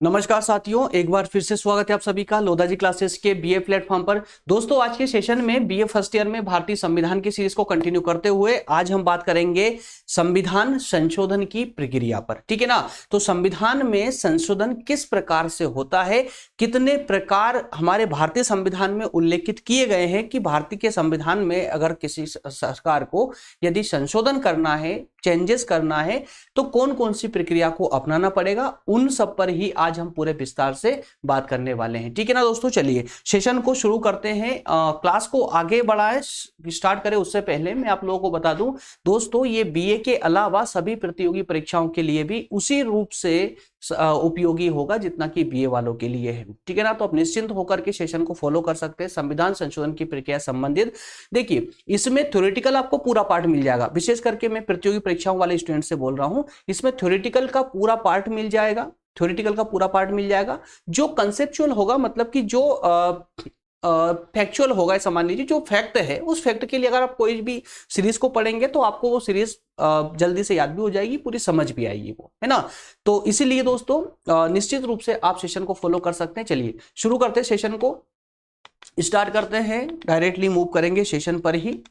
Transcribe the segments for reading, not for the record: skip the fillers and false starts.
नमस्कार साथियों, एक बार फिर से स्वागत है आप सभी का लोधा जी क्लासेस के बीए प्लेटफॉर्म पर। दोस्तों, आज के सेशन में बीए फर्स्ट ईयर में भारतीय संविधान की सीरीज को कंटिन्यू करते हुए आज हम बात करेंगे संविधान संशोधन की प्रक्रिया पर। ठीक है ना। तो संविधान में संशोधन किस प्रकार से होता है, कितने प्रकार हमारे भारतीय संविधान में उल्लेखित किए गए हैं कि भारतीय के संविधान में अगर किसी सरकार को यदि संशोधन करना है, चेंजेस करना है, तो कौन कौन सी प्रक्रिया को अपनाना पड़ेगा, उन सब पर ही आज हम पूरे विस्तार से बात करने वाले हैं। ठीक है ना दोस्तों, चलिए सेशन को शुरू करते हैं। क्लास को आगे बढ़ाए स्टार्ट करें उससे पहले मैं आप लोगों को बता दूं दोस्तों, ये बीए के अलावा सभी प्रतियोगी परीक्षाओं के लिए भी उसी रूप से उपयोगी होगा जितना कि बीए वालों के लिए है। ठीक है ना। तो आप निश्चिंत होकर के सेशन को फॉलो कर सकते हैं। संविधान संशोधन की प्रक्रिया संबंधित देखिए, इसमें थ्योरेटिकल आपको पूरा पार्ट मिल जाएगा। विशेष करके मैं प्रतियोगी परीक्षाओं वाले स्टूडेंट से बोल रहा हूं, इसमें थ्योरेटिकल का पूरा पार्ट मिल जाएगा। थ्योरेटिकल का पूरा पार्ट मिल जाएगा। जो कंसेप्चुअल होगा, मतलब कि जो फैक्चुअल होगा, मान लीजिए जो फैक्ट है, उस फैक्ट के लिए अगर आप कोई भी सीरीज को पढ़ेंगे तो आपको वो सीरीज जल्दी से याद भी हो जाएगी, पूरी समझ भी आएगी वो, है ना। तो इसीलिए दोस्तों निश्चित रूप से आप सेशन को फॉलो कर सकते हैं। चलिए शुरू करते हैं, सेशन को स्टार्ट करते हैं, डायरेक्टली मूव करेंगे सेशन पर ही।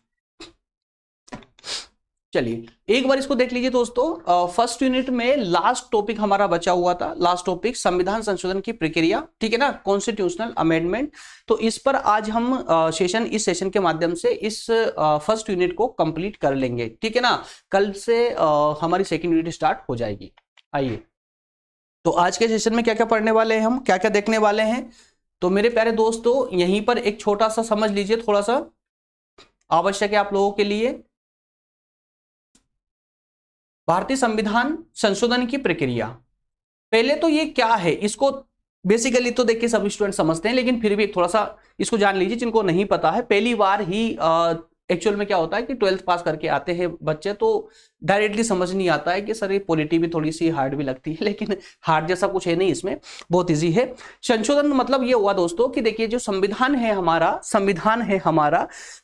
चलिए एक बार इसको देख लीजिए दोस्तों। फर्स्ट यूनिट में लास्ट टॉपिक हमारा बचा हुआ था, लास्ट टॉपिक संविधान संशोधन की प्रक्रिया। ठीक है ना, कॉन्स्टिट्यूशनल अमेंडमेंट। तो इस पर आज हम इस सेशन के माध्यम से इस फर्स्ट यूनिट को कंप्लीट कर लेंगे। ठीक है ना। कल से हमारी सेकेंड यूनिट स्टार्ट हो जाएगी। आइए, तो आज के सेशन में क्या क्या पढ़ने वाले हैं, हम क्या क्या देखने वाले हैं। तो मेरे प्यारे दोस्तों, यहीं पर एक छोटा सा समझ लीजिए, थोड़ा सा आवश्यक है आप लोगों के लिए। भारतीय संविधान संशोधन की प्रक्रिया, पहले तो ये क्या है, इसको बेसिकली तो देखिए सभी स्टूडेंट समझते हैं, लेकिन फिर भी थोड़ा सा इसको जान लीजिए जिनको नहीं पता है। पहली बार ही एक्चुअल में क्या होता है कि 12th पास करके आते हैं बच्चे, तो डायरेक्टली समझ नहीं आता है कि सर ये पॉलिटी भी थोड़ी सी हार्ड भी लगती है, लेकिन हार्ड जैसा कुछ है नहीं, इसमें बहुत इजी है। संशोधन मतलब ये हुआ दोस्तों कि देखिए जो संविधान है हमारा,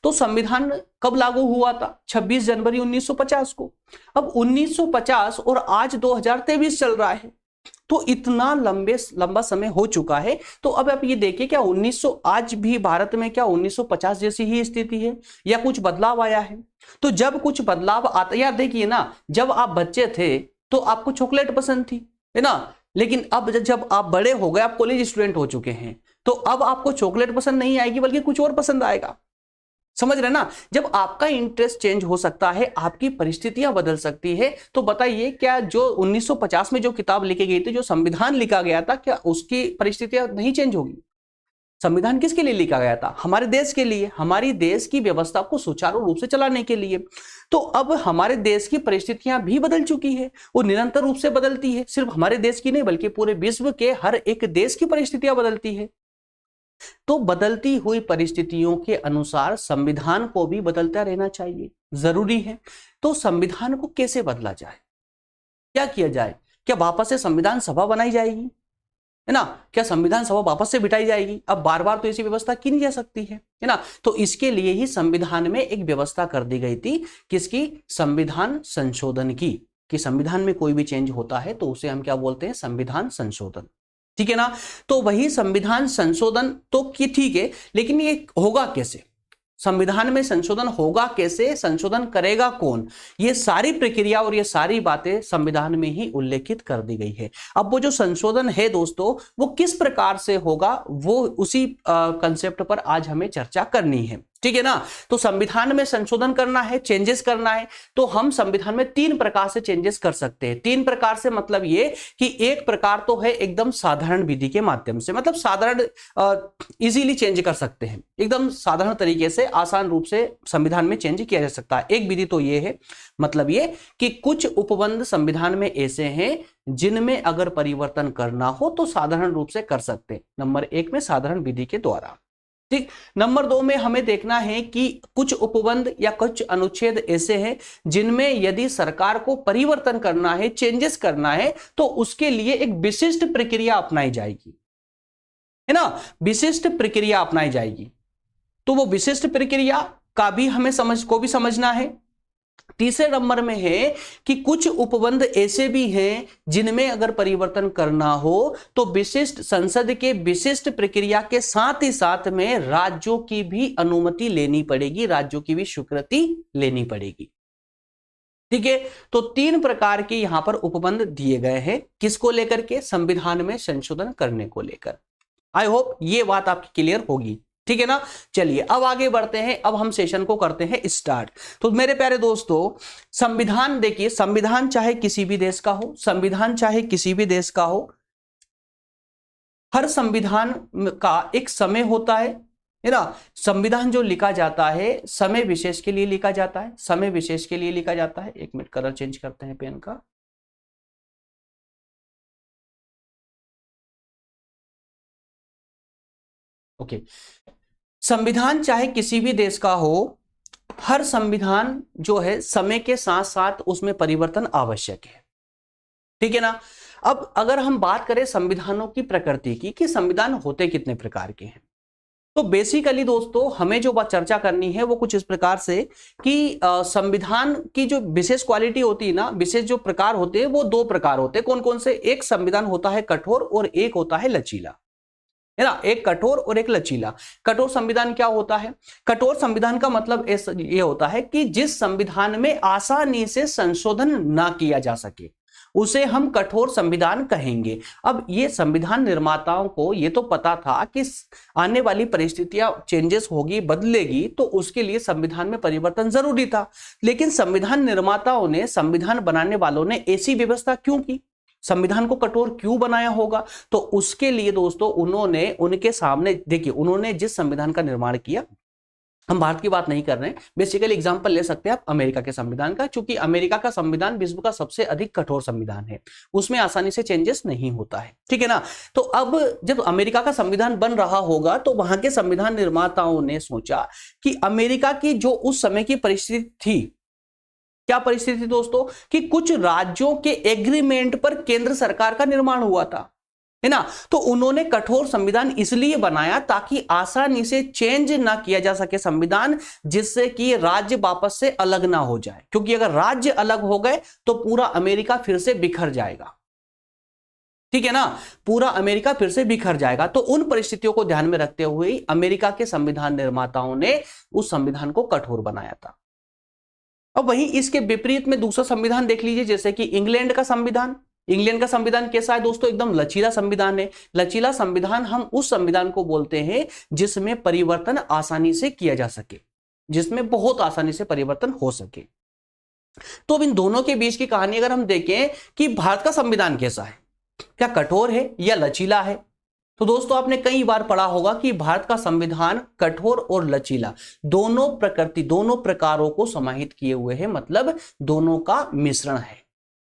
तो संविधान कब लागू हुआ था? 26 जनवरी 1950 को। अब 1950 और आज 2023 चल रहा है, तो इतना लंबा समय हो चुका है। तो अब आप ये देखिए, क्या 1900 आज भी भारत में क्या 1950 जैसी ही स्थिति है या कुछ बदलाव आया है? तो जब कुछ बदलाव आता, यार देखिए ना, जब आप बच्चे थे तो आपको चॉकलेट पसंद थी, है ना, लेकिन अब जब आप बड़े हो गए, आप कॉलेज स्टूडेंट हो चुके हैं, तो अब आपको चॉकलेट पसंद नहीं आएगी बल्कि कुछ और पसंद आएगा। समझ रहे ना। जब आपका इंटरेस्ट चेंज हो सकता है, आपकी परिस्थितियां बदल सकती है, तो बताइए क्या जो 1950 में जो किताब लिखी गई थी, जो संविधान लिखा गया था, क्या उसकी परिस्थितियां नहीं चेंज होगी? संविधान किसके लिए लिखा गया था? हमारे देश के लिए, हमारी देश की व्यवस्था को सुचारू रूप से चलाने के लिए। तो अब हमारे देश की परिस्थितियां भी बदल चुकी है, वो निरंतर रूप से बदलती है। सिर्फ हमारे देश की नहीं बल्कि पूरे विश्व के हर एक देश की परिस्थितियां बदलती है। तो बदलती हुई परिस्थितियों के अनुसार संविधान को भी बदलता रहना चाहिए, जरूरी है। तो संविधान को कैसे बदला जाए, क्या किया जाए? क्या वापस से संविधान सभा बनाई जाएगी, है ना? क्या संविधान सभा वापस से बिठाई जाएगी? अब बार बार तो ऐसी व्यवस्था की नहीं जा सकती है ना। तो इसके लिए ही संविधान में एक व्यवस्था कर दी गई थी, किसकी? संविधान संशोधन की। कि संविधान में कोई भी चेंज होता है तो उसे हम क्या बोलते हैं? संविधान संशोधन। ठीक है ना। तो वही संविधान संशोधन तो कि ठीक है, लेकिन ये होगा कैसे? संविधान में संशोधन होगा कैसे, संशोधन करेगा कौन? ये सारी प्रक्रिया और ये सारी बातें संविधान में ही उल्लेखित कर दी गई है। अब वो जो संशोधन है दोस्तों, वो किस प्रकार से होगा, वो उसी कंसेप्ट पर आज हमें चर्चा करनी है। ठीक है ना। तो संविधान में संशोधन करना है, चेंजेस करना है, तो हम संविधान में 3 प्रकार से चेंजेस कर सकते हैं। 3 प्रकार से मतलब ये कि एक प्रकार तो है एकदम साधारण विधि के माध्यम से, मतलब साधारण इजीली चेंज कर सकते हैं, एकदम साधारण तरीके से आसान रूप से संविधान में चेंज किया जा सकता है। एक विधि तो ये है, मतलब ये कि कुछ उपबंध संविधान में ऐसे हैं जिनमें अगर परिवर्तन करना हो तो साधारण रूप से कर सकते हैं। नंबर 1 में साधारण विधि के द्वारा, ठीक। नंबर 2 में हमें देखना है कि कुछ उपबंध या कुछ अनुच्छेद ऐसे हैं जिनमें यदि सरकार को परिवर्तन करना है, चेंजेस करना है, तो उसके लिए एक विशिष्ट प्रक्रिया अपनाई जाएगी, है ना, विशिष्ट प्रक्रिया अपनाई जाएगी। तो वो विशिष्ट प्रक्रिया का भी हमें समझना है। तीसरे नंबर में है कि कुछ उपबंध ऐसे भी हैं जिनमें अगर परिवर्तन करना हो तो विशिष्ट संसद के विशिष्ट प्रक्रिया के साथ ही साथ में राज्यों की भी अनुमति लेनी पड़ेगी, राज्यों की भी स्वीकृति लेनी पड़ेगी। ठीक है, तो 3 प्रकार के यहां पर उपबंध दिए गए हैं, किसको लेकर के? संविधान में संशोधन करने को लेकर। आई होप ये बात आपकी क्लियर होगी, ठीक है ना। चलिए अब आगे बढ़ते हैं, अब हम सेशन को करते हैं स्टार्ट। तो मेरे प्यारे दोस्तों, संविधान देखिए, संविधान चाहे किसी भी देश का हो, संविधान चाहे किसी भी देश का हो, हर संविधान का एक समय होता है ना। संविधान जो लिखा जाता है समय विशेष के लिए लिखा जाता है, समय विशेष के लिए लिखा जाता है। एक मिनट, कलर चेंज करते हैं पेन का। ओके, संविधान चाहे किसी भी देश का हो, हर संविधान जो है समय के साथ साथ उसमें परिवर्तन आवश्यक है, ठीक है ना। अब अगर हम बात करें संविधानों की प्रकृति की, कि संविधान होते कितने प्रकार के हैं, तो बेसिकली दोस्तों हमें जो बात चर्चा करनी है वो कुछ इस प्रकार से कि संविधान की जो विशेष क्वालिटी होती है ना, विशेष जो प्रकार होते हैं वो 2 प्रकार होते हैं। कौन कौन से? एक संविधान होता है कठोर और एक होता है लचीला, है ना। एक कठोर और एक लचीला। कठोर संविधान क्या होता है? कठोर संविधान का मतलब ये होता है कि जिस संविधान में आसानी से संशोधन ना किया जा सके उसे हम कठोर संविधान कहेंगे। अब ये संविधान निर्माताओं को ये तो पता था कि आने वाली परिस्थितियां चेंजेस होगी, बदलेगी, तो उसके लिए संविधान में परिवर्तन जरूरी था। लेकिन संविधान निर्माताओं ने, संविधान बनाने वालों ने ऐसी व्यवस्था क्यों की, संविधान को कठोर क्यों बनाया होगा? तो उसके लिए दोस्तों उन्होंने, उनके सामने देखिए, उन्होंने जिस संविधान का निर्माण किया, हम भारत की बात नहीं कर रहे हैं, बेसिकली एग्जांपल ले सकते हैं आप अमेरिका के संविधान का, क्योंकि अमेरिका का संविधान विश्व का सबसे अधिक कठोर संविधान है, उसमें आसानी से चेंजेस नहीं होता है, ठीक है ना। तो अब जब अमेरिका का संविधान बन रहा होगा तो वहां के संविधान निर्माताओं ने सोचा कि अमेरिका की जो उस समय की परिस्थिति थी, क्या परिस्थिति दोस्तों, कि कुछ राज्यों के एग्रीमेंट पर केंद्र सरकार का निर्माण हुआ था, है ना। तो उन्होंने कठोर संविधान इसलिए बनाया ताकि आसानी से चेंज ना किया जा सके संविधान, जिससे कि राज्य वापस से अलग ना हो जाए, क्योंकि अगर राज्य अलग हो गए तो पूरा अमेरिका फिर से बिखर जाएगा, ठीक है ना, पूरा अमेरिका फिर से बिखर जाएगा। तो उन परिस्थितियों को ध्यान में रखते हुए अमेरिका के संविधान निर्माताओं ने उस संविधान को कठोर बनाया था। अब वहीं इसके विपरीत में दूसरा संविधान देख लीजिए, जैसे कि इंग्लैंड का संविधान। इंग्लैंड का संविधान कैसा है दोस्तों? एकदम लचीला संविधान है। लचीला संविधान, हम उस संविधान को बोलते हैं जिसमें परिवर्तन आसानी से किया जा सके, जिसमें बहुत आसानी से परिवर्तन हो सके। तो अब इन दोनों के बीच की कहानी अगर हम देखें कि भारत का संविधान कैसा है, क्या कठोर है या लचीला है, तो दोस्तों आपने कई बार पढ़ा होगा कि भारत का संविधान कठोर और लचीला दोनों प्रकृति, दोनों प्रकारों को समाहित किए हुए है, मतलब दोनों का मिश्रण है,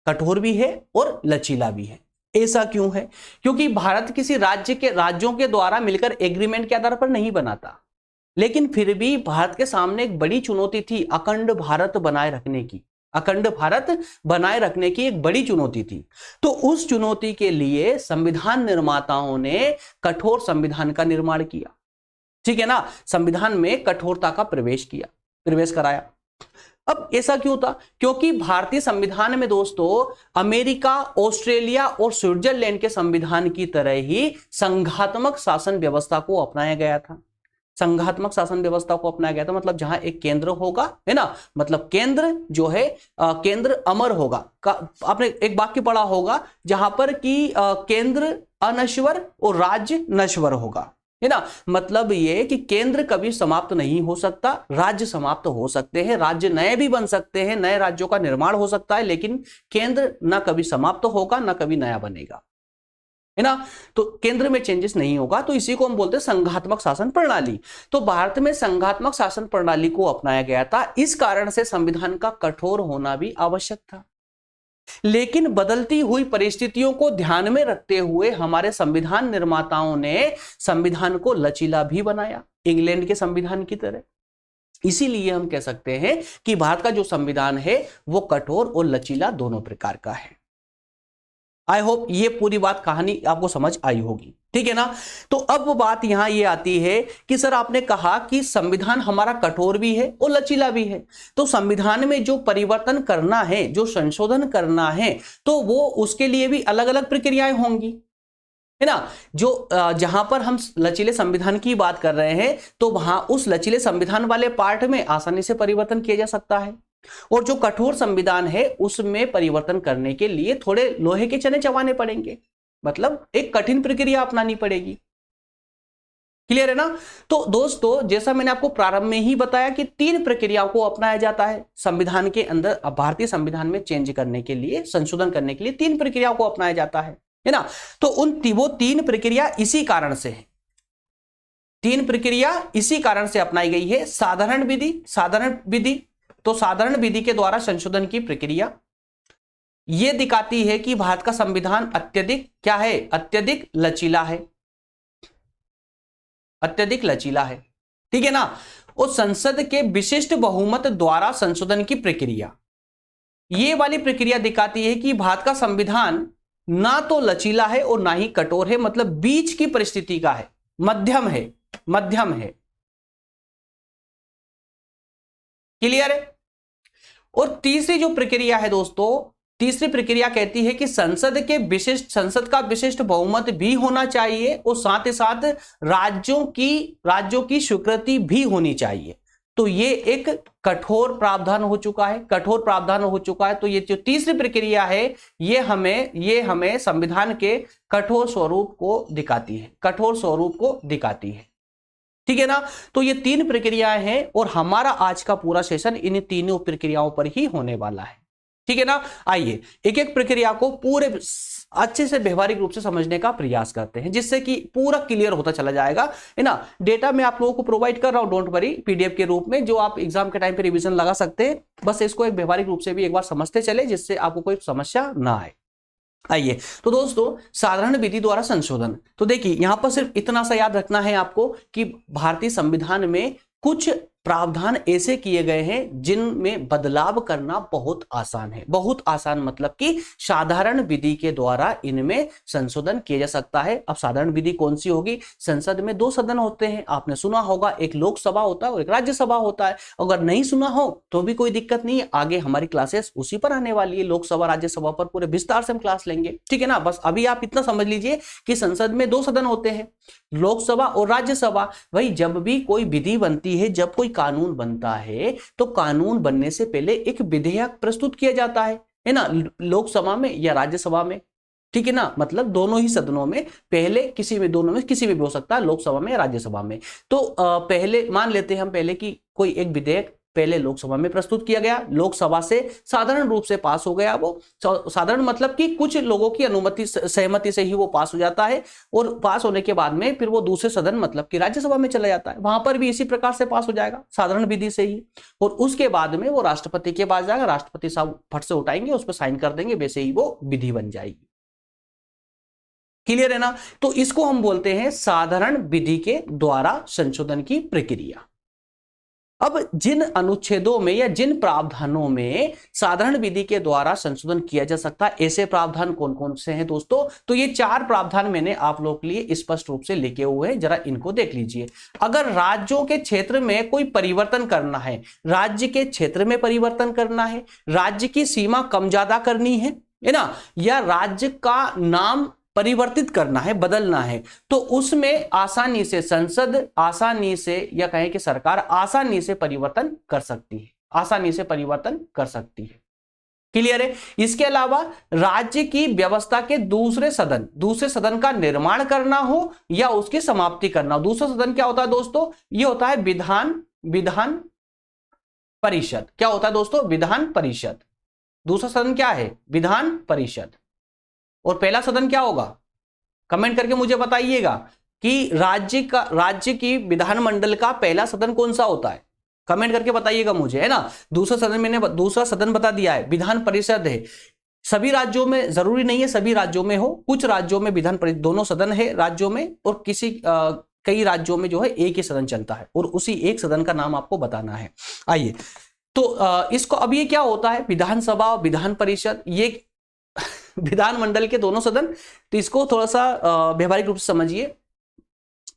कठोर भी है और लचीला भी है। ऐसा क्यों है? क्योंकि भारत किसी राज्यों के द्वारा मिलकर एग्रीमेंट के आधार पर नहीं बनाता, लेकिन फिर भी भारत के सामने एक बड़ी चुनौती थी अखंड भारत बनाए रखने की। अखंड भारत बनाए रखने की एक बड़ी चुनौती थी। तो उस चुनौती के लिए संविधान निर्माताओं ने कठोर संविधान का निर्माण किया, ठीक है ना, संविधान में कठोरता का प्रवेश कराया। अब ऐसा क्यों था? क्योंकि भारतीय संविधान में दोस्तों अमेरिका, ऑस्ट्रेलिया और स्विट्जरलैंड के संविधान की तरह ही संघात्मक शासन व्यवस्था को अपनाया गया था। संघात्मक शासन व्यवस्था को अपनाया गया था, मतलब जहां एक केंद्र होगा, है ना, मतलब केंद्र जो है केंद्र अमर होगा। आपने एक वाक्य पढ़ा होगा जहां पर कि केंद्र अनश्वर और राज्य नश्वर होगा, है ना। मतलब ये कि केंद्र कभी समाप्त नहीं हो सकता, राज्य समाप्त हो सकते हैं, राज्य नए भी बन सकते हैं, नए राज्यों का निर्माण हो सकता है, लेकिन केंद्र ना कभी समाप्त होगा ना कभी नया बनेगा, है ना। तो केंद्र में चेंजेस नहीं होगा, तो इसी को हम बोलते हैं संघात्मक शासन प्रणाली। तो भारत में संघात्मक शासन प्रणाली को अपनाया गया था, इस कारण से संविधान का कठोर होना भी आवश्यक था। लेकिन बदलती हुई परिस्थितियों को ध्यान में रखते हुए हमारे संविधान निर्माताओं ने संविधान को लचीला भी बनाया, इंग्लैंड के संविधान की तरह। इसीलिए हम कह सकते हैं कि भारत का जो संविधान है वो कठोर और लचीला दोनों प्रकार का है। आई होप ये पूरी बात कहानी आपको समझ आई होगी, ठीक है ना। तो अब बात यहां ये आती है कि सर आपने कहा कि संविधान हमारा कठोर भी है और लचीला भी है, तो संविधान में जो परिवर्तन करना है, जो संशोधन करना है, तो वो उसके लिए भी अलग अलग प्रक्रियाएं होंगी, है ना। जो जहां पर हम लचीले संविधान की बात कर रहे हैं, तो वहां उस लचीले संविधान वाले पार्ट में आसानी से परिवर्तन किया जा सकता है, और जो कठोर संविधान है उसमें परिवर्तन करने के लिए थोड़े लोहे के चने चबाने पड़ेंगे, मतलब एक कठिन प्रक्रिया अपनानी पड़ेगी। क्लियर है ना। तो दोस्तों जैसा मैंने आपको प्रारंभ में ही बताया कि 3 प्रक्रियाओं को अपनाया जाता है संविधान के अंदर, भारतीय संविधान में चेंज करने के लिए, संशोधन करने के लिए 3 प्रक्रियाओं को अपनाया जाता है ना। तो वो 3 प्रक्रिया इसी कारण से है, 3 प्रक्रिया इसी कारण से अपनाई गई है। साधारण विधि, तो साधारण विधि के द्वारा संशोधन की प्रक्रिया यह दिखाती है कि भारत का संविधान अत्यधिक क्या है, अत्यधिक लचीला है, अत्यधिक लचीला है, ठीक है ना। और संसद के विशिष्ट बहुमत द्वारा संशोधन की प्रक्रिया, यह वाली प्रक्रिया दिखाती है कि भारत का संविधान ना तो लचीला है और ना ही कठोर है, मतलब बीच की परिस्थिति का है, मध्यम है, मध्यम है। क्लियर है। और तीसरी जो प्रक्रिया है दोस्तों, तीसरी प्रक्रिया कहती है कि संसद का विशिष्ट बहुमत भी होना चाहिए और साथ ही साथ राज्यों की स्वीकृति भी होनी चाहिए। तो ये एक कठोर प्रावधान हो चुका है, कठोर प्रावधान हो चुका है। तो ये जो तीसरी प्रक्रिया है, ये हमें संविधान के कठोर स्वरूप को दिखाती है, कठोर स्वरूप को दिखाती है, ठीक है ना। तो ये 3 प्रक्रियाएं हैं और हमारा आज का पूरा सेशन इन तीनों प्रक्रियाओं पर ही होने वाला है, ठीक है ना। आइए एक एक प्रक्रिया को पूरे अच्छे से व्यवहारिक रूप से समझने का प्रयास करते हैं, जिससे कि पूरा क्लियर होता चला जाएगा, है ना। डेटा मैं आप लोगों को प्रोवाइड कर रहा हूं, डोंट वरी, पीडीएफ के रूप में, जो आप एग्जाम के टाइम पे रिवीजन लगा सकते हैं। बस इसको एक व्यवहारिक रूप से भी एक बार समझते चले, जिससे आपको कोई समस्या ना आए। आइए तो दोस्तों, साधारण विधि द्वारा संशोधन, तो देखिए यहां पर सिर्फ इतना सा याद रखना है आपको कि भारतीय संविधान में कुछ प्रावधान ऐसे किए गए हैं जिनमें बदलाव करना बहुत आसान है, बहुत आसान, मतलब कि साधारण विधि के द्वारा इनमें संशोधन किया जा सकता है। अब साधारण विधि कौन सी होगी, संसद में 2 सदन होते हैं, आपने सुना होगा, एक लोकसभा होता है और एक राज्यसभा होता है। अगर नहीं सुना हो तो भी कोई दिक्कत नहीं है, आगे हमारी क्लासेस उसी पर आने वाली है, लोकसभा राज्यसभा पर पूरे विस्तार से हम क्लास लेंगे, ठीक है ना। बस अभी आप इतना समझ लीजिए कि संसद में 2 सदन होते हैं, लोकसभा और राज्यसभा। वही जब भी कोई विधि बनती है, जब कोई कानून बनता है, तो कानून बनने से पहले एक विधेयक प्रस्तुत किया जाता है ना, लोकसभा में या राज्यसभा में, ठीक है ना। मतलब दोनों ही सदनों में, पहले किसी में, दोनों में किसी में भी हो सकता है, लोकसभा में या राज्यसभा में। तो पहले मान लेते हैं हम पहले कि कोई एक विधेयक पहले लोकसभा में प्रस्तुत किया गया, लोकसभा से साधारण रूप से पास हो गया। वो साधारण मतलब कि कुछ लोगों की अनुमति, सहमति से ही वो पास हो जाता है, और पास होने के बाद में फिर वो दूसरे सदन मतलब कि राज्यसभा में चला जाता है, वहां पर भी इसी प्रकार से पास हो जाएगा, साधारण विधि से ही। और उसके बाद में वो राष्ट्रपति के पास जाएगा, राष्ट्रपति साहब फट से उठाएंगे, उस पर साइन कर देंगे, वैसे ही वो विधि बन जाएगी। क्लियर है ना। तो इसको हम बोलते हैं साधारण विधि के द्वारा संशोधन की प्रक्रिया। अब जिन अनुच्छेदों में या जिन प्रावधानों में साधारण विधि के द्वारा संशोधन किया जा सकता है, ऐसे प्रावधान कौन कौन से हैं दोस्तों, तो ये 4 प्रावधान मैंने आप लोगों के लिए स्पष्ट रूप से लिखे हुए हैं, जरा इनको देख लीजिए। अगर राज्यों के क्षेत्र में कोई परिवर्तन करना है, राज्य के क्षेत्र में परिवर्तन करना है, राज्य की सीमा कम ज्यादा करनी है ना, या राज्य का नाम परिवर्तित करना है, बदलना है, तो उसमें आसानी से संसद, आसानी से या कहें कि सरकार आसानी से परिवर्तन कर सकती है, आसानी से परिवर्तन कर सकती है। क्लियर है। इसके अलावा राज्य की व्यवस्था के दूसरे सदन का निर्माण करना हो या उसकी समाप्ति करना हो। दूसरा सदन क्या होता है दोस्तों, ये होता है विधान परिषद। क्या होता है दोस्तों, विधान परिषद। दूसरा सदन क्या है, विधान परिषद। और पहला सदन क्या होगा, कमेंट करके मुझे बताइएगा कि राज्य की विधानमंडल का पहला सदन कौन सा होता है, कमेंट करके बताइएगा मुझे, है ना। दूसरा सदन मैंने दूसरा सदन बता दिया है, विधान परिषद है। सभी राज्यों में, जरूरी नहीं है सभी राज्यों में हो, कुछ राज्यों में विधान परिषद दोनों सदन है राज्यों में, और कई राज्यों में जो है एक ही सदन चलता है, और उसी एक सदन का नाम आपको बताना है। आइए तो इसको, अब ये क्या होता है, विधानसभा और विधान परिषद, ये विधानमंडल के दोनों सदन। तो इसको थोड़ा सा व्यवहारिक रूप से समझिए।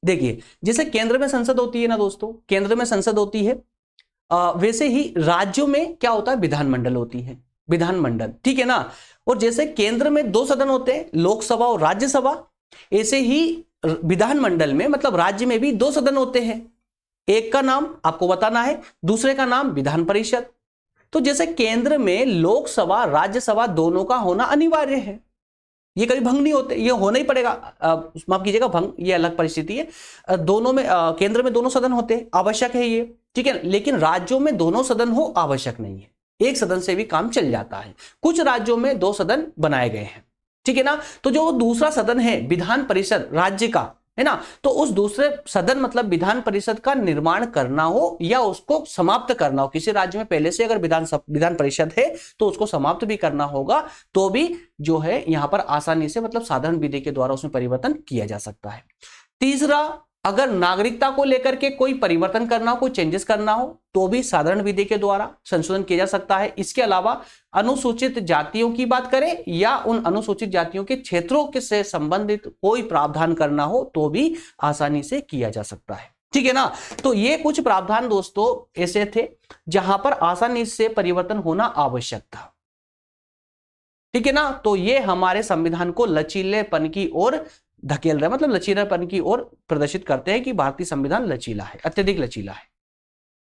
देखिए, जैसे केंद्र में संसद होती है ना दोस्तों, केंद्र में संसद होती है, वैसे ही राज्यों में क्या होता है, विधानमंडल होती है, विधानमंडल, ठीक है ना। और जैसे केंद्र में दो सदन होते हैं, लोकसभा और राज्यसभा, ऐसे ही विधानमंडल में मतलब राज्य में भी दो सदन होते हैं। एक का नाम आपको बताना है, दूसरे का नाम विधान परिषद। तो जैसे केंद्र में लोकसभा राज्यसभा दोनों का होना अनिवार्य है, ये कभी भंग नहीं होते, ये होना ही पड़ेगा। माफ कीजिएगा, भंग ये अलग परिस्थिति है। दोनों में केंद्र में दोनों सदन होते आवश्यक है ये, ठीक है। लेकिन राज्यों में दोनों सदन हो आवश्यक नहीं है, एक सदन से भी काम चल जाता है। कुछ राज्यों में दो सदन बनाए गए हैं, ठीक है ना। तो जो दूसरा सदन है विधान परिषद राज्य का, है ना, तो उस दूसरे सदन मतलब विधान परिषद का निर्माण करना हो या उसको समाप्त करना हो, किसी राज्य में पहले से अगर विधान परिषद है तो उसको समाप्त भी करना होगा, तो भी जो है यहां पर आसानी से मतलब साधारण विधि के द्वारा उसमें परिवर्तन किया जा सकता है। तीसरा, अगर नागरिकता को लेकर के कोई परिवर्तन करना हो, कोई चेंजेस करना हो, तो भी साधारण विधि के द्वारा संशोधन किया जा सकता है। इसके अलावा अनुसूचित जातियों की बात करें या उन अनुसूचित जातियों के क्षेत्रों के से संबंधित कोई प्रावधान करना हो तो भी आसानी से किया जा सकता है, ठीक है ना। तो ये कुछ प्रावधान दोस्तों ऐसे थे जहां पर आसानी से परिवर्तन होना आवश्यक था, ठीक है ना। तो ये हमारे संविधान को लचीलेपन की ओर धकेल रहा है, मतलब लचीलापन की ओर प्रदर्शित करते हैं कि भारतीय संविधान लचीला है, अत्यधिक लचीला है,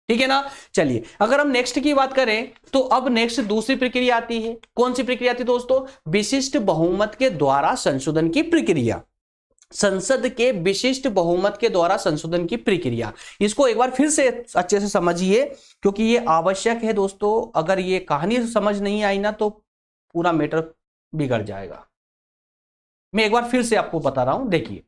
ठीक है ना। चलिए, अगर हम नेक्स्ट की बात करें तो अब नेक्स्ट दूसरी प्रक्रिया आती है। कौन सी प्रक्रिया आती है दोस्तों? विशिष्ट बहुमत के द्वारा संशोधन की प्रक्रिया। संसद के विशिष्ट बहुमत के द्वारा संशोधन की प्रक्रिया, इसको एक बार फिर से अच्छे से समझिए क्योंकि ये आवश्यक है दोस्तों। अगर ये कहानी समझ नहीं आई ना तो पूरा मैटर बिगड़ जाएगा। मैं एक बार फिर से आपको बता रहा हूं, देखिए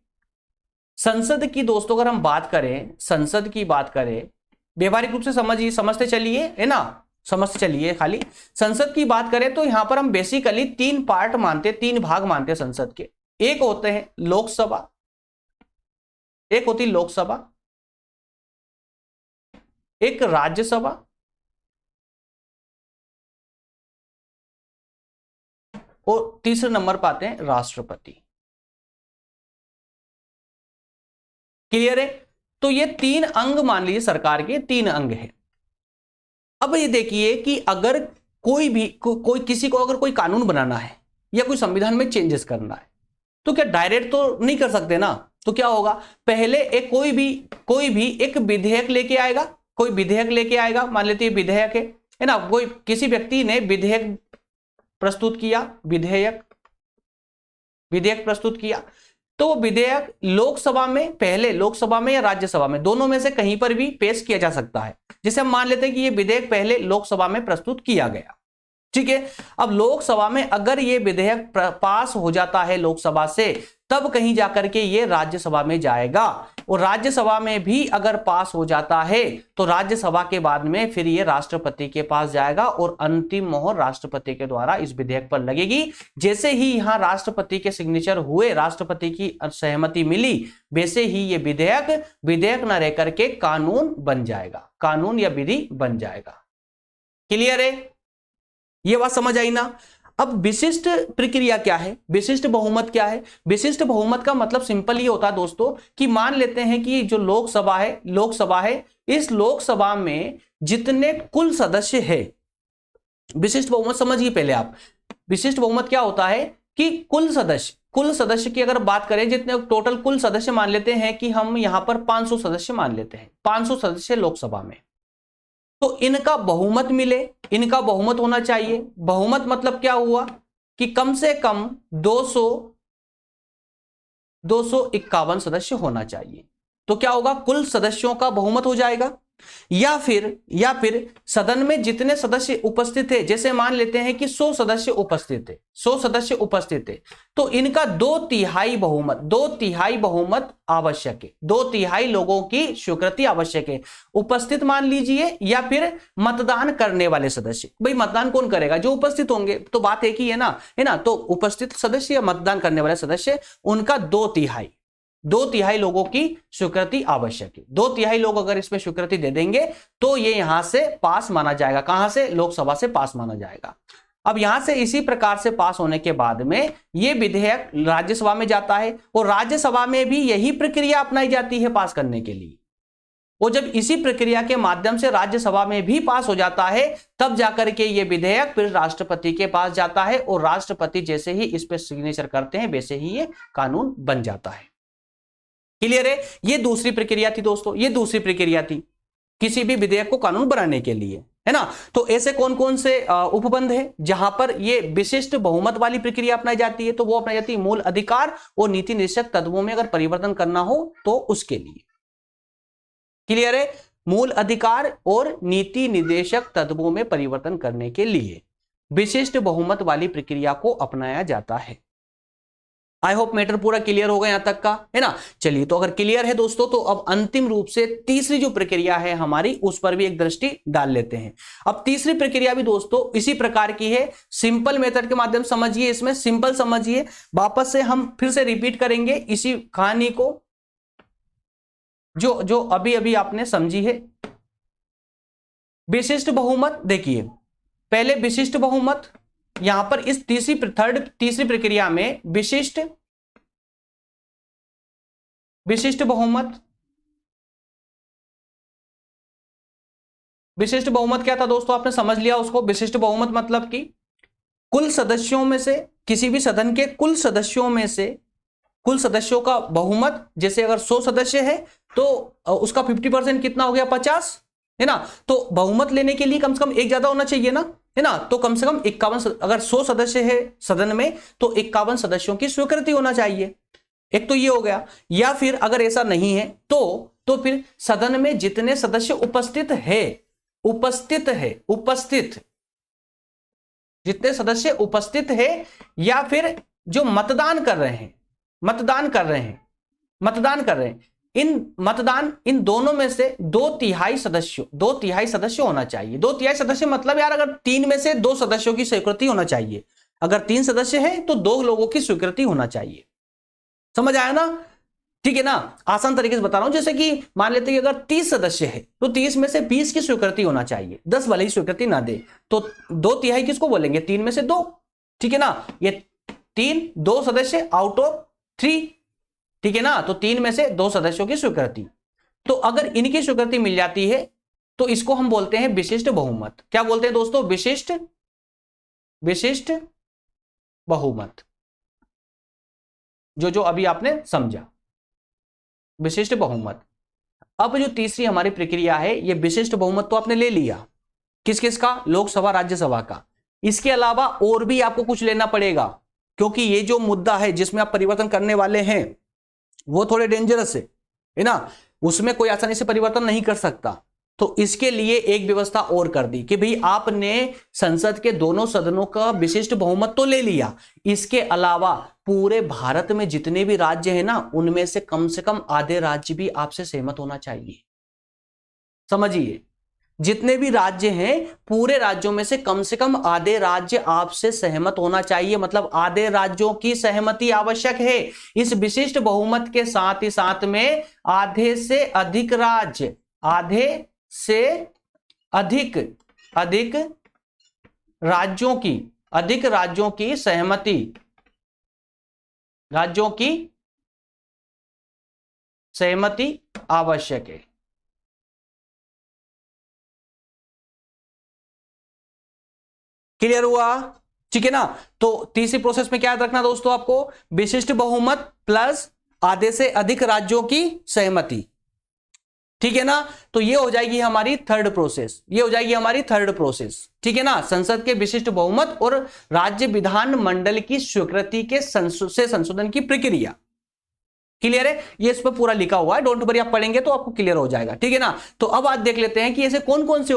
संसद की दोस्तों अगर हम बात करें, संसद की बात करें, व्यवहारिक रूप से समझिए, समझते चलिए, है ना, समझते चलिए। खाली संसद की बात करें तो यहां पर हम बेसिकली तीन पार्ट मानते, तीन भाग मानते हैं संसद के। एक होते हैं लोकसभा, एक होती लोकसभा, एक राज्यसभा और तीसरे नंबर पर आते हैं राष्ट्रपति। क्लियर है? तो ये तीन अंग मान लीजिए, सरकार के तीन अंग है। अब ये देखिए कि अगर कोई भी कोई किसी को अगर कोई कानून बनाना है या कोई संविधान में चेंजेस करना है तो क्या डायरेक्ट तो नहीं कर सकते ना। तो क्या होगा, पहले एक कोई भी एक विधेयक लेके आएगा, कोई विधेयक लेके आएगा, मान लेते हैं विधेयक है ना, कोई किसी व्यक्ति ने विधेयक प्रस्तुत किया, विधेयक प्रस्तुत किया, तो विधेयक लोकसभा में, पहले लोकसभा में या राज्यसभा में, दोनों में से कहीं पर भी पेश किया जा सकता है। जैसे हम मान लेते हैं कि ये विधेयक पहले लोकसभा में प्रस्तुत किया गया, ठीक है। अब लोकसभा में अगर ये विधेयक पास हो जाता है लोकसभा से, तब कहीं जाकर के ये राज्यसभा में जाएगा, और राज्यसभा में भी अगर पास हो जाता है तो राज्यसभा के बाद में फिर ये राष्ट्रपति के पास जाएगा और अंतिम मोहर राष्ट्रपति के द्वारा इस विधेयक पर लगेगी। जैसे ही यहां राष्ट्रपति के सिग्नेचर हुए, राष्ट्रपति की सहमति मिली, वैसे ही ये विधेयक न रह करके कानून बन जाएगा, कानून या विधि बन जाएगा। क्लियर है? ये बात समझ आई ना। अब विशिष्ट प्रक्रिया क्या है, विशिष्ट बहुमत क्या है? विशिष्ट बहुमत का मतलब सिंपल ये होता है दोस्तों कि मान लेते हैं कि जो लोकसभा है, इस लोकसभा में जितने कुल सदस्य है, विशिष्ट बहुमत समझिए पहले आप। विशिष्ट बहुमत क्या होता है कि कुल सदस्य की अगर बात करें, जितने टोटल कुल सदस्य मान लेते हैं कि हम यहां पर 500 सदस्य मान लेते हैं, 500 सदस्य लोकसभा में, तो इनका बहुमत मिले, इनका बहुमत होना चाहिए। बहुमत मतलब क्या हुआ कि कम से कम 251 सदस्य होना चाहिए। तो क्या होगा, कुल सदस्यों का बहुमत हो जाएगा। या फिर सदन में जितने सदस्य उपस्थित थे, जैसे मान लेते हैं कि 100 सदस्य उपस्थित थे, तो इनका 2/3 बहुमत आवश्यक है, 2/3 लोगों की स्वीकृति आवश्यक है। उपस्थित मान लीजिए या फिर मतदान करने वाले सदस्य। भाई मतदान कौन करेगा? जो उपस्थित होंगे, तो बात एक ही है ना। तो उपस्थित सदस्य या मतदान करने वाले सदस्य, उनका 2/3 लोगों की स्वीकृति आवश्यक है। 2/3 लोग अगर इसमें स्वीकृति दे देंगे तो ये यहां से पास माना जाएगा। कहां से? लोकसभा से पास माना जाएगा। अब यहां से इसी प्रकार से पास होने के बाद में यह विधेयक राज्यसभा में जाता है और राज्यसभा में भी यही प्रक्रिया अपनाई जाती है पास करने के लिए। और जब इसी प्रक्रिया के माध्यम से राज्यसभा में भी पास हो जाता है तब जाकर के यह विधेयक फिर राष्ट्रपति के पास जाता है और राष्ट्रपति जैसे ही इस पर सिग्नेचर करते हैं वैसे ही ये कानून बन जाता है। क्लियर है? ये दूसरी प्रक्रिया थी दोस्तों, ये दूसरी प्रक्रिया थी किसी भी विधेयक को कानून बनाने के लिए, है ना। तो ऐसे कौन कौन से उपबंध है जहां पर ये विशिष्ट बहुमत वाली प्रक्रिया अपनाई जाती है? तो वो अपनाई जाती है मूल अधिकार और नीति निर्देशक तत्वों में अगर परिवर्तन करना हो तो उसके लिए। क्लियर है? मूल अधिकार और नीति निर्देशक तत्वों में परिवर्तन करने के लिए विशिष्ट बहुमत वाली प्रक्रिया को अपनाया जाता है। आई होप मैटर पूरा क्लियर होगा यहां तक का, है ना। चलिए, तो अगर क्लियर है दोस्तों तो अब अंतिम रूप से तीसरी जो प्रक्रिया है हमारी उस पर भी एक दृष्टि डाल लेते हैं। अब तीसरी प्रक्रिया भी दोस्तों इसी प्रकार की है, सिंपल मेथड के माध्यम से समझिए, इसमें सिंपल समझिए। वापस से हम फिर से रिपीट करेंगे इसी कहानी को जो अभी अभी आपने समझी है। विशिष्ट बहुमत, देखिए पहले विशिष्ट बहुमत, यहां पर इस तीसरी प्रक्रिया में विशिष्ट बहुमत, विशिष्ट बहुमत क्या था दोस्तों? आपने समझ लिया उसको। विशिष्ट बहुमत मतलब कि कुल सदस्यों में से, किसी भी सदन के कुल सदस्यों में से, कुल सदस्यों का बहुमत, जैसे अगर 100 सदस्य है तो उसका 50% कितना हो गया? 50, है ना। तो बहुमत लेने के लिए कम से कम एक ज्यादा होना चाहिए ना, है ना। तो कम से कम 51, अगर 100 सदस्य है सदन में तो 51 सदस्यों की स्वीकृति होना चाहिए। एक तो ये हो गया। या फिर अगर ऐसा नहीं है तो फिर सदन में जितने सदस्य उपस्थित जितने सदस्य उपस्थित है या फिर जो मतदान कर रहे हैं, इन दोनों में से 2/3 सदस्य होना चाहिए। 2/3 सदस्य मतलब यार अगर 3 में से 2 सदस्यों की स्वीकृति होना चाहिए। अगर 3 सदस्य है तो 2 लोगों की स्वीकृति होना चाहिए। समझ आया ना? ठीक है ना। आसान तरीके से बता रहा हूं, जैसे कि मान लेते हैं कि अगर 30 सदस्य है तो 30 में से 20 की स्वीकृति होना चाहिए। 10 भले ही स्वीकृति ना दे तो 2/3 किसको बोलेंगे? 3 में से 2, ठीक है ना। ये 2 सदस्य आउट ऑफ 3, ठीक है ना। तो 3 में से 2 सदस्यों की स्वीकृति। तो अगर इनकी स्वीकृति मिल जाती है तो इसको हम बोलते हैं विशिष्ट बहुमत। क्या बोलते हैं दोस्तों? विशिष्ट बहुमत। जो अभी आपने समझा, विशिष्ट बहुमत। अब जो तीसरी हमारी प्रक्रिया है, ये विशिष्ट बहुमत तो आपने ले लिया, किस किस का? लोकसभा राज्यसभा का। इसके अलावा और भी आपको कुछ लेना पड़ेगा, क्योंकि ये जो मुद्दा है जिसमें आप परिवर्तन करने वाले हैं वो थोड़े डेंजरस है ना। उसमें कोई आसानी से परिवर्तन नहीं कर सकता। तो इसके लिए एक व्यवस्था और कर दी कि भाई आपने संसद के दोनों सदनों का विशिष्ट बहुमत तो ले लिया, इसके अलावा पूरे भारत में जितने भी राज्य हैं ना उनमें से कम आधे राज्य भी आपसे सहमत होना चाहिए। समझिए, जितने भी राज्य हैं पूरे राज्यों में से कम आधे राज्य आपसे सहमत होना चाहिए। मतलब आधे राज्यों की सहमति आवश्यक है। इस विशिष्ट बहुमत के साथ ही साथ में आधे से अधिक राज्यों की सहमति आवश्यक है। क्लियर हुआ? ठीक है ना। तो तीसरी प्रोसेस में क्या याद रखना दोस्तों आपको? विशिष्ट बहुमत प्लस आधे से अधिक राज्यों की सहमति, ठीक है ना। तो ये हो जाएगी हमारी थर्ड प्रोसेस, ठीक है ना। संसद के विशिष्ट बहुमत और राज्य विधान मंडल की स्वीकृति के संशोधन की प्रक्रिया। क्लियर है? ये इस पर पूरा लिखा हुआ है, डोंट वरी, आप पढ़ेंगे तो आपको क्लियर हो जाएगा, ठीक है ना। तो अब आज देख लेते हैं कि ऐसे कौन कौन से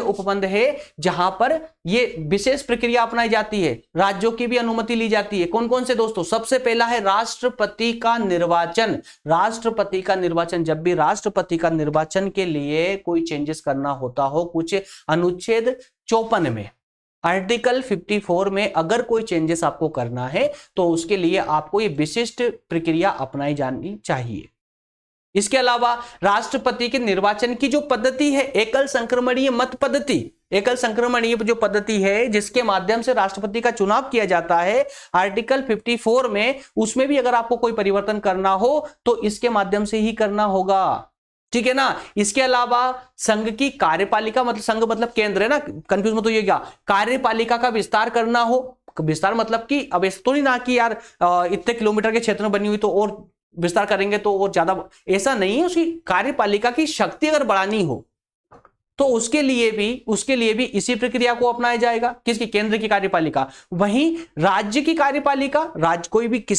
उपबंध है जहां पर ये विशेष प्रक्रिया अपनाई जाती है, राज्यों की भी अनुमति ली जाती है। कौन कौन से दोस्तों? सबसे पहला है राष्ट्रपति का निर्वाचन। जब भी राष्ट्रपति का निर्वाचन के लिए कोई चेंजेस करना होता हो, कुछ अनुच्छेद 54 में, आर्टिकल 54 में अगर कोई चेंजेस आपको करना है तो उसके लिए आपको ये विशिष्ट प्रक्रिया अपनाई जानी चाहिए। इसके अलावा राष्ट्रपति के निर्वाचन की जो पद्धति है, एकल संक्रमणीय मत पद्धति, एकल संक्रमणीय जो पद्धति है जिसके माध्यम से राष्ट्रपति का चुनाव किया जाता है, आर्टिकल 54 में, उसमें भी अगर आपको कोई परिवर्तन करना हो तो इसके माध्यम से ही करना होगा, ठीक है ना। इसके अलावा संघ की कार्यपालिका, मतलब संघ मतलब केंद्र है ना, कंफ्यूज मत होइएगा, कार्यपालिका का विस्तार करना हो, विस्तार मतलब कि अब ऐसा तो नहीं ना कि यार इतने किलोमीटर के क्षेत्र में बनी हुई तो और विस्तार करेंगे तो और ज्यादा, ऐसा नहीं है। उसकी कार्यपालिका की शक्ति अगर बढ़ानी हो तो उसके लिए भी इसी प्रक्रिया को अपनाया जाएगा। किसकी? केंद्र की कार्यपालिका। वहीं राज्य की कार्यपालिका,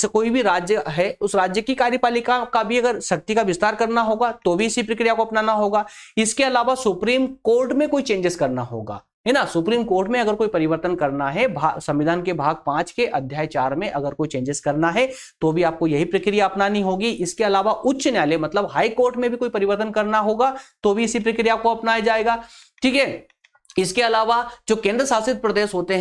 कोई भी राज्य है, उस राज्य की कार्यपालिका का भी अगर शक्ति का विस्तार करना होगा तो भी इसी प्रक्रिया को अपनाना होगा। इसके अलावा सुप्रीम कोर्ट में कोई चेंजेस करना होगा, है ना, सुप्रीम कोर्ट में अगर कोई परिवर्तन करना है, संविधान के भाग 5 के अध्याय 4 में अगर कोई चेंजेस करना है तो भी आपको यही प्रक्रिया अपनानी होगी। इसके अलावा उच्च न्यायालय मतलब हाई कोर्ट में भी कोई परिवर्तन करना होगा तो भी इसी प्रक्रिया को अपनाया जाएगा, ठीक है। इसके अलावा जो केंद्र शासित प्रदेश होते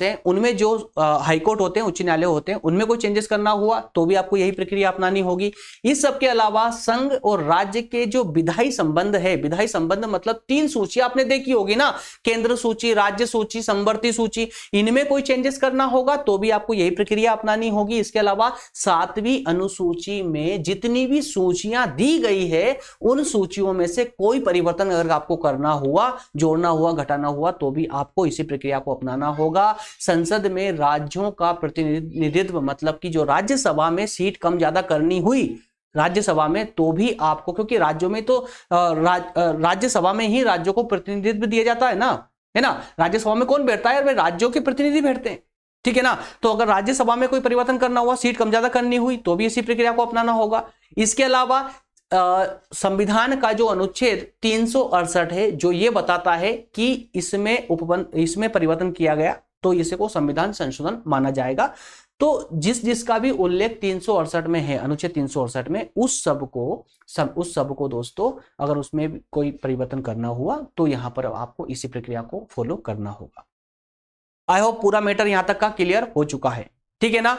हैं उनमें जो हाई कोर्ट होते हैं, उच्च न्यायालय होते हैं, उनमें कोई चेंजेस करना हुआ तो भी आपको यही प्रक्रिया अपनानी होगी। इस सब के अलावा संघ और राज्य के जो विधायी संबंध है, विधायी संबंध मतलब 3 सूची आपने देखी होगी ना, केंद्र सूची, राज्य सूची, समवर्ती सूची, इनमें कोई चेंजेस करना होगा तो भी आपको यही प्रक्रिया अपनानी होगी। इसके अलावा 7वीं अनुसूची में जितनी भी सूचियां दी गई है उन सूचियों में से कोई परिवर्तन अगर आपको करना हुआ, जोड़ना हुआ, घटाना हुआ तो भी आपको इसी प्रक्रिया को अपनाना होगा। संसद में राज्यों का प्रतिनिधित्व मतलब कि जो राज्यसभा में सीट कम ज्यादा करनी हुई राज्यसभा में तो भी आपको, क्योंकि राज्यों में तो राज्यसभा में ही राज्यों को प्रतिनिधित्व दिया जाता है ना, राज्यसभा में कौन बैठता है? राज्यों के प्रतिनिधि बैठते हैं, ठीक है ना। तो अगर राज्यसभा में कोई परिवर्तन करना हुआ, सीट कम ज्यादा करनी हुई तो भी इसी प्रक्रिया को अपनाना होगा। इसके अलावा संविधान का जो अनुच्छेद 368 है जो ये बताता है कि इसमें परिवर्तन किया गया तो इसे को संविधान संशोधन माना जाएगा। तो जिसका भी उल्लेख 368 में है, अनुच्छेद 368 में, उस सब को दोस्तों अगर उसमें कोई परिवर्तन करना हुआ तो यहां पर आपको इसी प्रक्रिया को फॉलो करना होगा। आई होप पूरा मैटर यहां तक का क्लियर हो चुका है, ठीक है ना।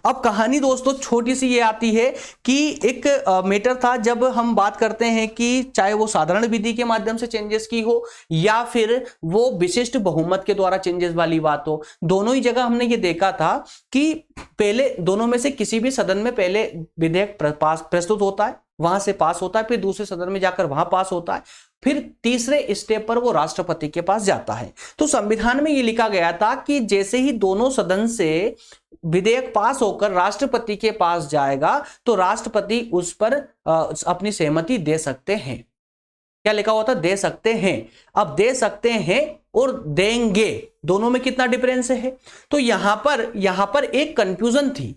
अब कहानी दोस्तों छोटी सी ये आती है कि एक मैटर था, जब हम बात करते हैं कि चाहे वो साधारण विधि के माध्यम से चेंजेस की हो या फिर वो विशिष्ट बहुमत के द्वारा चेंजेस वाली बात हो, दोनों ही जगह हमने ये देखा था कि पहले दोनों में से किसी भी सदन में पहले विधेयक प्रस्तुत होता है, वहां से पास होता है, फिर दूसरे सदन में जाकर वहां पास होता है, फिर तीसरे स्टेप पर वो राष्ट्रपति के पास जाता है। तो संविधान में ये लिखा गया था कि जैसे ही दोनों सदन से विधेयक पास होकर राष्ट्रपति के पास जाएगा तो राष्ट्रपति उस पर अपनी सहमति दे सकते हैं। क्या लिखा हुआ था? दे सकते हैं। अब दे सकते हैं और देंगे, दोनों में कितना डिफरेंस है? तो यहां पर एक कंफ्यूजन थी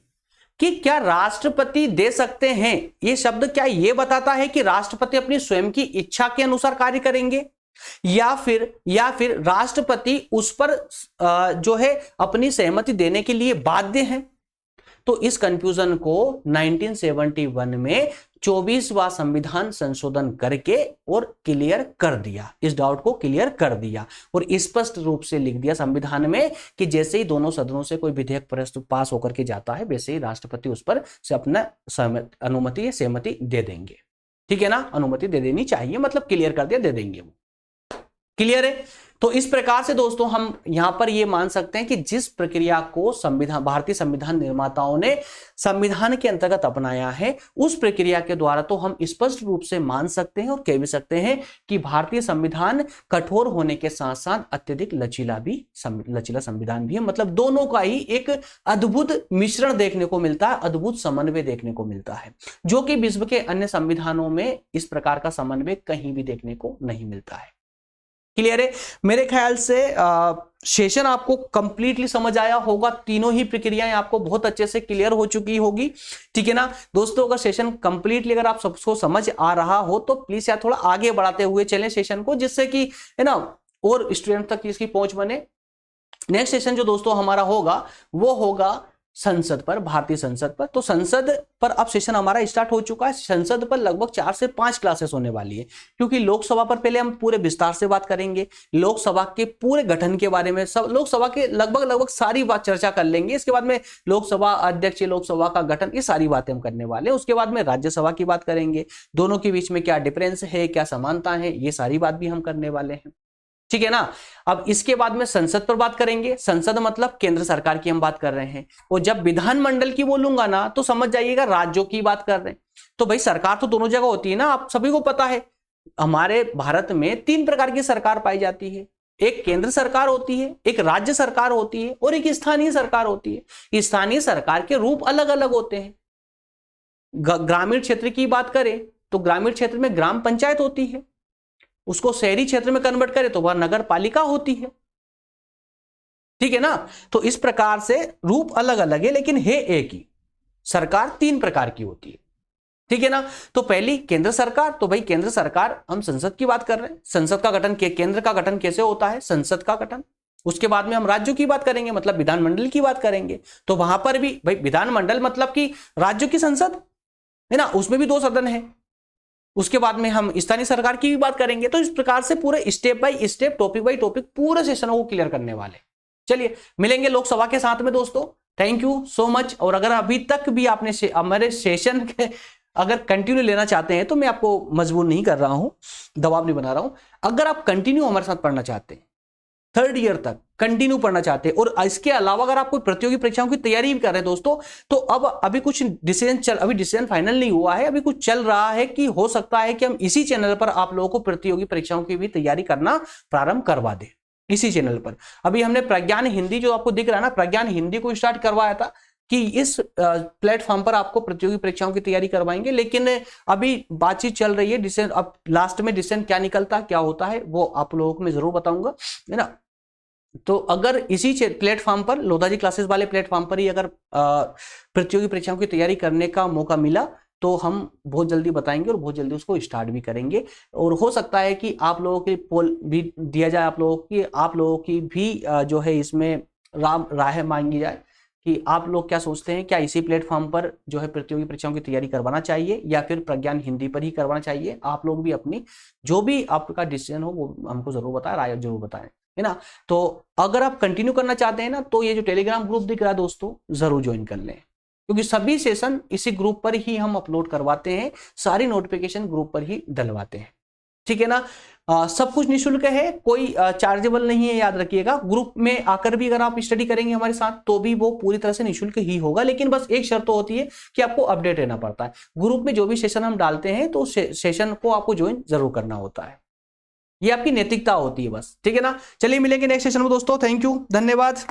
कि क्या राष्ट्रपति दे सकते हैं, ये शब्द क्या ये बताता है कि राष्ट्रपति अपनी स्वयं की इच्छा के अनुसार कार्य करेंगे या फिर राष्ट्रपति उस पर जो है अपनी सहमति देने के लिए बाध्य हैं? तो इस कंफ्यूजन को 1971 में 24वां संविधान संशोधन करके और क्लियर कर दिया, इस डाउट को क्लियर कर दिया और स्पष्ट रूप से लिख दिया संविधान में कि जैसे ही दोनों सदनों से कोई विधेयक प्रस्तुत पास होकर के जाता है वैसे ही राष्ट्रपति उस पर से अपना अनुमति या सहमति दे देंगे, ठीक है ना। अनुमति दे देनी चाहिए, मतलब क्लियर कर दिया, दे देंगे वो। क्लियर है? तो इस प्रकार से दोस्तों हम यहां पर यह मान सकते हैं कि जिस प्रक्रिया को भारतीय संविधान निर्माताओं ने संविधान के अंतर्गत अपनाया है उस प्रक्रिया के द्वारा तो हम स्पष्ट रूप से मान सकते हैं और कह भी सकते हैं कि भारतीय संविधान कठोर होने के साथ साथ अत्यधिक लचीला संविधान भी है। मतलब दोनों का ही एक अद्भुत मिश्रण देखने को मिलता है, अद्भुत समन्वय देखने को मिलता है, जो कि विश्व के अन्य संविधानों में इस प्रकार का समन्वय कहीं भी देखने को नहीं मिलता है। क्लियर है? मेरे ख्याल से सेशन आपको कंप्लीटली समझ आया होगा, तीनों ही प्रक्रियाएं आपको बहुत अच्छे से क्लियर हो चुकी होगी, ठीक है ना दोस्तों। अगर सेशन कंप्लीटली अगर आप सबको समझ आ रहा हो तो प्लीज यार थोड़ा आगे बढ़ाते हुए चलें सेशन को, जिससे कि है ना और स्टूडेंट तक इसकी पहुंच बने। नेक्स्ट सेशन जो दोस्तों हमारा होगा वो होगा संसद पर, भारतीय संसद पर। तो संसद पर अब सेशन हमारा स्टार्ट हो चुका है। संसद पर लगभग 4 से 5 क्लासेस होने वाली है, क्योंकि लोकसभा पर पहले हम पूरे विस्तार से बात करेंगे, लोकसभा के पूरे गठन के बारे में, सब लोकसभा के लगभग सारी बात चर्चा कर लेंगे। इसके बाद में लोकसभा अध्यक्ष, लोकसभा का गठन, ये सारी बातें हम करने वाले हैं। उसके बाद में राज्यसभा की बात करेंगे, दोनों के बीच में क्या डिफरेंस है, क्या समानता है, ये सारी बात भी हम करने वाले हैं। ठीक है ना। अब इसके बाद में संसद पर बात करेंगे। संसद मतलब केंद्र सरकार की हम बात कर रहे हैं, और जब विधानमंडल की बोलूंगा ना तो समझ जाइएगा राज्यों की बात कर रहे हैं। तो भाई सरकार तो दोनों जगह होती है ना, आप सभी को पता है। हमारे भारत में 3 प्रकार की सरकार पाई जाती है। एक केंद्र सरकार होती है, एक राज्य सरकार होती है, और एक स्थानीय सरकार होती है। स्थानीय सरकार के रूप अलग अलग होते हैं। ग्रामीण क्षेत्र की बात करें तो ग्रामीण क्षेत्र में ग्राम पंचायत होती है, उसको शहरी क्षेत्र में कन्वर्ट करें तो वह नगर पालिका होती है। ठीक है ना। तो इस प्रकार से रूप अलग अलग है लेकिन है एक ही। सरकार 3 प्रकार की होती है। ठीक है ना। तो पहली केंद्र सरकार, तो भाई केंद्र सरकार हम संसद की बात कर रहे हैं। संसद का गठन, केंद्र का गठन कैसे होता है? संसद का गठन। उसके बाद में हम राज्यों की बात करेंगे, मतलब विधानमंडल की बात करेंगे। तो वहां पर भी भाई विधानमंडल मतलब कि राज्यों की संसद है ना, उसमें भी 2 सदन है। उसके बाद में हम स्थानीय सरकार की भी बात करेंगे। तो इस प्रकार से पूरे step by step, topic by topic पूरे सेशनों को क्लियर करने वाले। चलिए मिलेंगे लोकसभा के साथ में दोस्तों। Thank you so much. और अगर अभी तक भी आपने हमारे सेशन के अगर कंटिन्यू लेना चाहते हैं तो मैं आपको मजबूर नहीं कर रहा हूं, दबाव नहीं बना रहा हूं। अगर आप कंटिन्यू हमारे साथ पढ़ना चाहते हैं, 3rd ईयर तक कंटिन्यू पढ़ना चाहते हैं, और इसके अलावा अगर आप कोई प्रतियोगी परीक्षाओं की तैयारी भी कर रहे हैं दोस्तों, तो अब अभी कुछ अभी डिसीजन फाइनल नहीं हुआ है, अभी कुछ चल रहा है कि हो सकता है कि हम इसी चैनल पर आप लोगों को प्रतियोगी परीक्षाओं की भी तैयारी करना प्रारंभ करवा दें। इसी चैनल पर अभी हमने प्रज्ञान हिंदी, जो आपको दिख रहा है ना, प्रज्ञान हिंदी को स्टार्ट करवाया था कि इस प्लेटफॉर्म पर आपको प्रतियोगी परीक्षाओं की तैयारी करवाएंगे। लेकिन अभी बातचीत चल रही है, डिसीजन अब लास्ट में डिसीजन क्या निकलता क्या होता है वो आप लोगों को मैं जरूर बताऊंगा, है ना। तो अगर इसी प्लेटफॉर्म पर, लोधाजी क्लासेस वाले प्लेटफॉर्म पर ही अगर प्रतियोगी परीक्षाओं की तैयारी करने का मौका मिला तो हम बहुत जल्दी बताएंगे और बहुत जल्दी उसको स्टार्ट भी करेंगे। और हो सकता है कि आप लोगों के पोल भी दिया जाए, आप लोगों की भी जो है इसमें राय मांगी जाए कि आप लोग क्या सोचते हैं, क्या इसी प्लेटफॉर्म पर जो है प्रतियोगी परीक्षाओं की तैयारी करवाना चाहिए या फिर प्रज्ञान हिंदी पर ही करवाना चाहिए। आप लोग भी अपनी जो भी आपका डिसीजन हो वो हमको जरूर बताएं, राय जरूर बताएं, है ना। तो अगर आप कंटिन्यू करना चाहते हैं ना तो ये जो टेलीग्राम ग्रुप दिख रहा है दोस्तों, जरूर ज्वाइन कर लें, क्योंकि सभी सेशन इसी ग्रुप पर ही हम अपलोड करवाते हैं, सारी नोटिफिकेशन ग्रुप पर ही डलवाते हैं। ठीक है ना। सब कुछ निःशुल्क है, कोई चार्जेबल नहीं है, याद रखिएगा। ग्रुप में आकर भी अगर आप स्टडी करेंगे हमारे साथ तो भी वो पूरी तरह से निःशुल्क ही होगा, लेकिन बस एक शर्त तो होती है कि आपको अपडेट रहना पड़ता है। ग्रुप में जो भी सेशन हम डालते हैं तो सेशन को आपको ज्वाइन जरूर करना होता है, ये आपकी नैतिकता होती है बस। ठीक है ना। चलिए मिलेंगे नेक्स्ट सेशन में दोस्तों। थैंक यू, धन्यवाद।